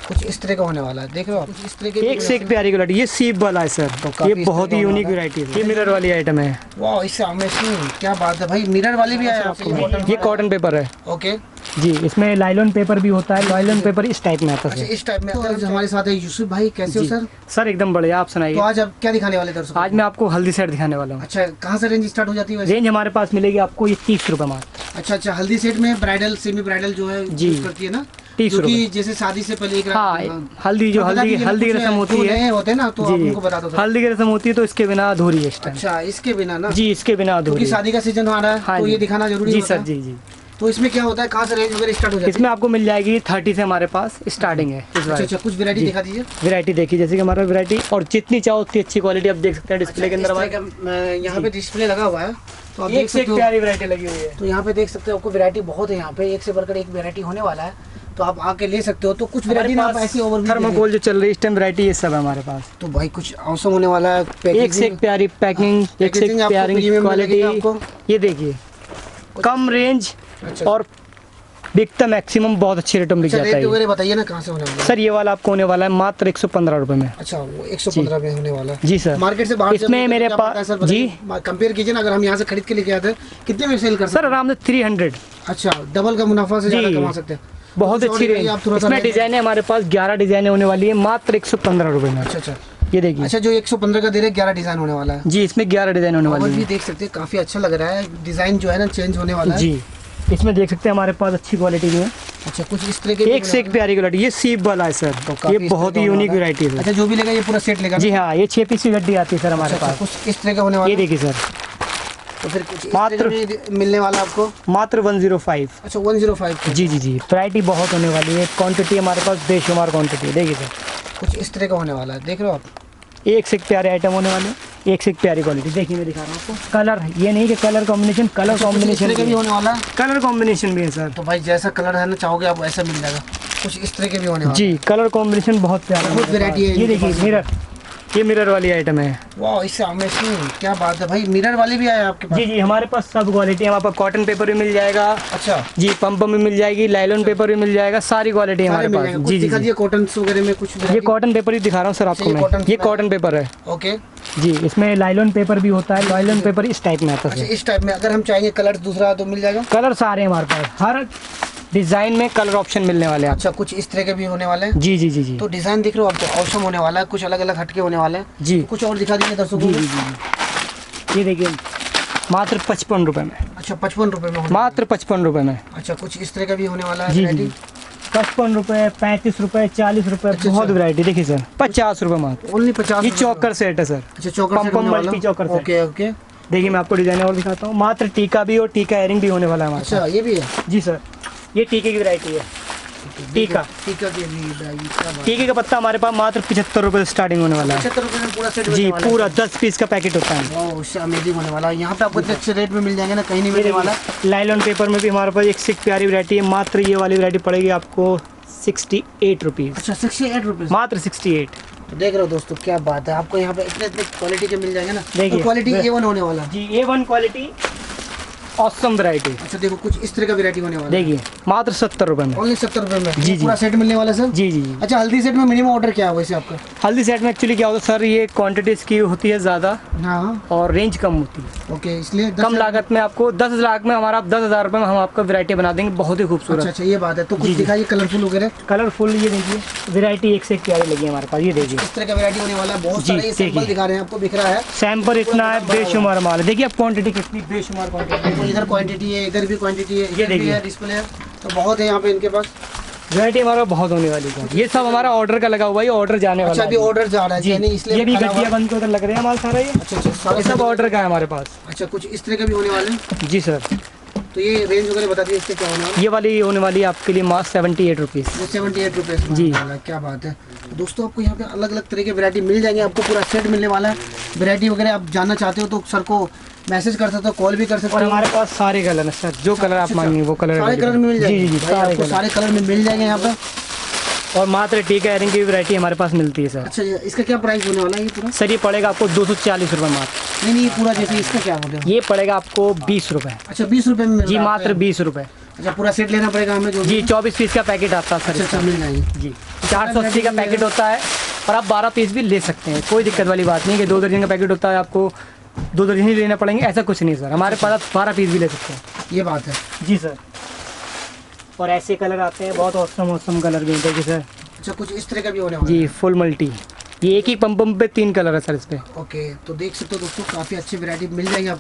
कुछ इस तरह का होने वाला है, देख रहे हो आप, कुछ इस तरह के एक से एक प्यारी क्वालिटी। ये सीप वाला है सर, तो ये बहुत ही यूनिक वैरायटी है। ये मिरर वाली आइटम है। वाह, इससे अमेजिंग, क्या बात है भाई। मिरर वाली भी है आपको? ये कॉटन पेपर है। ओके जी, इसमें लाइलॉन पेपर भी होता है। लाइलॉन पेपर इस टाइप में आता है। अच्छा, इस टाइप में। तो हमारे साथ है यूसुफ भाई, कैसे हो सर? सर एकदम बढ़िया, आप सुनाइए। तो आज आप क्या दिखाने वाले दर्शकों? आज मैं आपको हल्दी सेट दिखाने वाला हूँ। अच्छा, कहाँ से रेंज स्टार्ट हो जाती है वैसे? रेंज हमारे पास मिलेगी आपको ये 30 रुपये मात्र। अच्छा, हल्दी सेट में ब्राइडल सेमी ब्राइडल जो है जी करती है ना, 30 रुपये। जैसे शादी से पहले एक हाँ, हल्दी जो हल्दी की रस्म होती है, होते हैं ना, तो आप उनको बता दो। हल्दी की रस्म होती है तो इसके बिना अधूरी है। अच्छा, इसके बिना ना? जी, इसके बिना अधूरी। क्योंकि शादी का सीजन आ रहा है तो ये दिखाना जरूरी है। जी सर, जी जी। तो इसमें क्या होता है, कहाँ से रेंज वगैरह स्टार्ट हो जाती है? इसमें आपको मिल जाएगी 30 से हमारे पास स्टार्टिंग है। अच्छा, कुछ वैरायटी दिखा दीजिए। वैरायटी देखिए, जैसे कि हमारा वैरायटी, और जितनी चाहो उतनी अच्छी क्वालिटी आप देख सकते हैं डिस्प्ले के अंदर। हमारे यहाँ पे डिस्प्ले लगा हुआ है, तो आप एक से एक प्यारी वैरायटी लगी हुई है। तो यहाँ पे देख सकते हो, आपको वैरायटी बहुत है यहाँ पे, एक से बढ़कर एक वैरायटी होने वाला है, तो आप आके ले सकते हो। तो कुछ वैरायटी ना आप ऐसी ओवरव्यू, थर्माकोल जो चल रही है इस टाइम वैरायटी, ये सब है हमारे पास। तो भाई कुछ औसम होने वाला है। एक से एक प्यारी पैकिंग, एक से एक प्यारी क्वालिटी। ये देखिए, कम रेंज और बिकता मैक्सिमम बहुत अच्छे रेटों में बिक जाता है। बताइए ना कहाँ से होने वाला है? सर ये वाला आपको होने वाला है मात्र 115 रुपए में। अच्छा, वो 115 में होने वाला है। जी सर, मार्केट से बाहर इसमें मेरे पास जी कंपेयर कीजिए ना, अगर हम यहाँ से खरीद के लेके आते हैं कितने में सेल कर सकते हैं? सर आराम से 300। अच्छा, डबल का मुनाफा से ज्यादा कमा सकते हैं। बहुत अच्छी रेंज। इसमें डिजाइन है हमारे पास 11 डिजाइन होने वाली है मात्र 115 रुपए में। अच्छा, ये देखिए। अच्छा, जो 115 का दे रहे 11 डिजाइन होने वाला है। जी, इसमें 11 डिजाइन होने वाली है। भी देख सकते हैं, काफी अच्छा लग रहा है। डिजाइन जो है ना चेंज होने वाला है। जी, इसमें देख सकते हैं हमारे पास अच्छी क्वालिटी की है। अच्छा, कुछ इस तरह के एक से एक प्यारी क्वालिटी। ये सीप वाला है सर, तो ये बहुत ही यूनिक वैरायटी है। अच्छा, जो भी लेगा ये पूरा सेट लेगा? जी हाँ, ये 6 पीस की गड्डी आती है सर हमारे पास। कुछ इस तरह का होने वाला है। ये देखिए सर, तो फिर कुछ मात्र मिलने वाला आपको मात्र 105। अच्छा, 105। जी जी जी, वैरायटी बहुत होने वाली है। क्वांटिटी हमारे पास बेशुमार क्वांटिटी है। देखिए सर, कुछ इस तरह का होने वाला है, देख रहे हो आप। एक से एक प्यारे आइटम होने वाले, एक से एक प्यारी क्वालिटी। देखिए, मैं दिखा रहा हूँ आपको कलर। ये नहीं कि कलर कॉम्बिनेशन, कलर कॉम्बिनेशन भी होने वाला है। कलर कॉम्बिनेशन भी है सर। तो भाई जैसा कलर है ना चाहोगे आप वैसा मिल जाएगा। कुछ इस तरह के भी होने वाला जी, कलर कॉम्बिनेशन बहुत प्यारा, बहुत वैरायटी है। ये देखिए मिरर, ये मिरर वाली आइटम है। वाह, इससे अमेजिंग, क्या बात है भाई। मिरर वाली भी है आपके पास? जी जी, हमारे पास सब क्वालिटी है। आपको कॉटन पेपर भी मिल जाएगा। अच्छा जी, पंप में मिल जाएगी, लाइलॉन पेपर भी मिल जाएगा, सारी क्वालिटी है हमारे पास। जी जी, दिखा कॉटन वगैरह में कुछ। ये कॉटन पेपर ही दिखा रहा हूँ सर आपको मैं। ये कॉटन पेपर है। ओके जी, इसमें लाइलॉन पेपर भी होता है। लाइलॉन पेपर इस टाइप में आता है। इस टाइप में अगर हम चाहेंगे कलर दूसरा तो मिल जाएगा? कलर सारे हमारे पास, हर डिजाइन में कलर ऑप्शन मिलने वाले हैं। अच्छा, कुछ इस तरह के भी होने वाले हैं? जी जी जी जी। तो डिजाइन दिख रहे हो आपको, ऑसम होने वाला है। कुछ अलग अलग हटके होने वाले हैं जी। कुछ और दिखा दीजिए दर्शकों को। जी जी जी, ये देखिए मात्र 55 रुपए में। अच्छा, 55 रुपए में, मात्र 55 रुपए में। अच्छा, कुछ इस तरह का भी होने वाला है। जी जी, 55 रुपए, 35 रुपए, 40 रुपए, बहुत वैरायटी। देखिए सर, 50 रुपए मात्र। ओनली 50। ये चौकर सेट है सर। अच्छा, चौकर सेट होने वाला है। चौकर सेट। Okay okay. देखिए, मैं आपको डिजाइन और दिखाता हूँ। मात्र टीका भी और टीका एयरिंग भी होने वाला है हमारे। अच्छा, ये भी है? जी सर, ये टीके की वैरायटी है। टीका टीके का पत्ता हमारे पास मात्र 75 रुपए से स्टार्टिंग होने वाला है। 75 रुपए में पूरा सेट? जी, पूरा 10 पीस का पैकेट होता है। उससे अमेजिंग होने वाला है। यहाँ पे आपको अच्छे रेट में मिल जाएंगे ना, कहीं नहीं मिलने वाला। लाइलॉन पेपर में भी हमारे पास एक से एक प्यारी वैरायटी है। मात्र ये वाली वैरायटी पड़ेगी आपको 68 रुपीज़। अच्छा, 68 रुपीज़, मात्र 68। तो देख रहे हो दोस्तों, क्या बात है। आपको यहाँ पे इतने इतने क्वालिटी के मिल जाएंगे ना। देखिए, क्वालिटी A1 होने वाला है। जी, A1 क्वालिटी, ऑसम वैरायटी। अच्छा, देखो कुछ इस तरह का वैरायटी होने वाला है। देखिए, मात्र 70 रुपए में। ओनली 70 रुपए में जी, पूरा सेट मिलने वाला है सर? जी जी जी। अच्छा, हल्दी सेट में मिनिमम ऑर्डर क्या है वैसे आपका? हल्दी सेट में एक्चुअली क्या होता है सर, ये क्वांटिटी इसकी होती है ज़्यादा हाँ, और रेंज कम होती है। ओके, इसलिए कम लागत में आपको 10 लाख में हमारा 10,000 रुपये में हम आपका वैरायटी बना देंगे, बहुत ही खूबसूरत। अच्छा, ये बात है। तो कुछ दिखाइए कलरफुल वगैरह। कलरफुल, ये देखिए वैरायटी एक से एक प्यारी लगी है हमारे पास। ये देखिए, इस तरह का वैरायटी होने वाला है। बहुत सारे सैंपल दिखा रहे हैं आपको, दिख रहा है सैंपल इतना है, बेशुमार माल है। देखिए अब क्वांटिटी कितनी बेशुमार क्वांटिटी है। इधर क्वांटिटी है, इधर भी क्वांटिटी है, ये देखिए डिस्प्ले है, तो बहुत है यहाँ पे इनके पास वैरायटी। हमारा बहुत होने वाली है। ये सब हमारा ऑर्डर का लगा हुआ है, ऑर्डर जाने वाला है। अच्छा, अभी ऑर्डर जा रहा है जी, इसलिए ये भी गड्डियाँ बंद के उधर लग रहे हैं माल सारा। ये अच्छा, सब ऑर्डर का है हमारे पास। अच्छा, कुछ इस तरह के भी होने वाले हैं? जी सर। तो ये रेंज वगैरह बता दीजिए, इसके क्या होने वाला है? ये वाली होने वाली है आपके लिए मात्र 78 रुपीज़। 78 रुपीज़ जी। क्या बात है। दोस्तों, आपको यहाँ पे अलग अलग तरह के वैरायटी मिल जाएंगे। आपको पूरा सेट मिलने वाला है। वैरायटी वगैरह आप जानना चाहते हो तो सर को मैसेज कर सकते हो, कॉल भी कर सकते हो। और हमारे पास सारे कलर हैं सर, जो कलर आप मांगेंगे वो कलर सारे कलर में मिल जाएंगे। जी जी, सारे कलर में मिल जाएंगे यहाँ पे। और मात्र टीका एयरिंग की वैरायटी हमारे पास मिलती है सर। अच्छा, इसका क्या प्राइस होने वाला है ये पूरा? सर ये पड़ेगा आपको 240 रुपये मात्र। नहीं, पूरा जैसे इसका क्या होगा? ये पड़ेगा आपको 20 रुपये। अच्छा, 20 रुपये में? जी, मात्र 20 रुपये। अच्छा, पूरा सेट लेना पड़ेगा हमें? जो जी, 24 पीस का पैकेट आता है सर। अच्छा, मिल जाएंगे। जी। 480 का पैकेट होता है और आप 12 पीस भी ले सकते हैं, कोई दिक्कत वाली बात नहीं है कि 2 दर्जन का पैकेट होता है आपको 2 दर्जन ही लेना पड़ेंगे, ऐसा कुछ नहीं सर। हमारे पास आप 12 पीस भी ले सकते हैं। ये बात है जी सर। और ऐसे कलर आते हैं बहुत औसम कलर भी होते हैं सर। अच्छा, कुछ इस तरह का भी होने वाला जी, फुल मल्टी। ये एक ही पंप पे 3 कलर है सर इस पे। ओके, तो देख सकते हो दोस्तों, काफ़ी अच्छी वैरायटी मिल जाएगी आपको।